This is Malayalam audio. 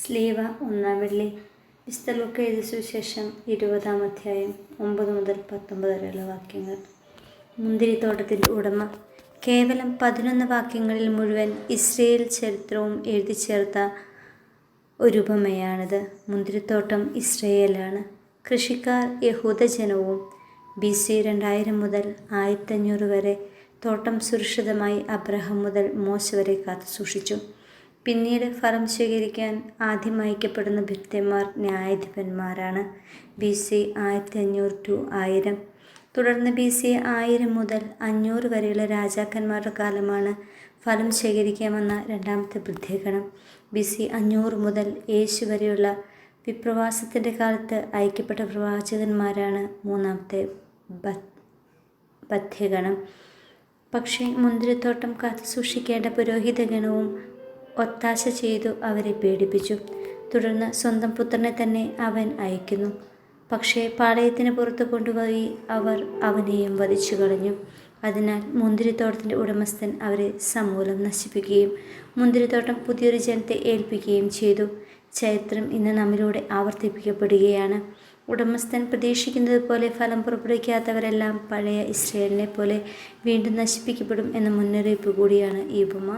സ്ലീവ 1 വെള്ളി. വിശുദ്ധ ലൂക്ക എഴുതിയ സുവിശേഷം 20-ാം അധ്യായം 9 മുതൽ 19 വരെയുള്ള വാക്യങ്ങൾ. മുന്തിരിത്തോട്ടത്തിൻ്റെ ഉടമ. കേവലം 11 വാക്യങ്ങളിൽ മുഴുവൻ ഇസ്രയേൽ ചരിത്രവും എഴുതി ചേർത്ത ഒരു ഉപമയാണിത്. മുന്തിരിത്തോട്ടം ഇസ്രയേലാണ്, കൃഷിക്കാർ യഹൂദജനവും. BC 2000 മുതൽ 1500 വരെ തോട്ടം സുരക്ഷിതമായി അബ്രഹാം മുതൽ മോശ വരെ കാത്തുസൂക്ഷിച്ചു. പിന്നീട് ഫലം സ്വീകരിക്കാൻ ആദ്യം അയക്കപ്പെടുന്ന ഭൃത്യന്മാർ ന്യായാധിപന്മാരാണ്. BC 1500 to 1000. തുടർന്ന് BC 1000 മുതൽ 500 വരെയുള്ള രാജാക്കന്മാരുടെ കാലമാണ് ഫലം ശേഖരിക്കാമെന്ന രണ്ടാമത്തെ പ്രത്യേകണം. BC 500 മുതൽ യേശു വരെയുള്ള വിപ്രവാസത്തിൻ്റെ കാലത്ത് അയക്കപ്പെട്ട പ്രവാചകന്മാരാണ് മൂന്നാമത്തെ പഥ്യഗണം. പക്ഷേ മുന്തിരിത്തോട്ടം കാത്തുസൂക്ഷിക്കേണ്ട പുരോഹിതഗണവും ഒത്താശ ചെയ്തു അവരെ പേടിപ്പിച്ചു. തുടർന്ന് സ്വന്തം പുത്രനെ തന്നെ അവൻ അയക്കുന്നു. പക്ഷേ പാളയത്തിന് പുറത്ത് കൊണ്ടുപോയി അവർ അവനെയും വധിച്ചു കളഞ്ഞു. അതിനാൽ മുന്തിരിത്തോട്ടത്തിൻ്റെ ഉടമസ്ഥൻ അവരെ സമൂലം നശിപ്പിക്കുകയും മുന്തിരിത്തോട്ടം പുതിയൊരു ജനത്തെ ഏൽപ്പിക്കുകയും ചെയ്തു. ചരിത്രം ഇന്ന് നമ്മിലൂടെ ആവർത്തിക്കപ്പെടുകയാണ്. ഉടമസ്ഥൻ പ്രതീക്ഷിക്കുന്നത് പോലെ ഫലം പുറപ്പെടുവിക്കാത്തവരെല്ലാം പഴയ ഇസ്രയേലിനെ പോലെ വീണ്ടും നശിപ്പിക്കപ്പെടും എന്ന മുന്നറിയിപ്പ് കൂടിയാണ് ഈ ഉപമ.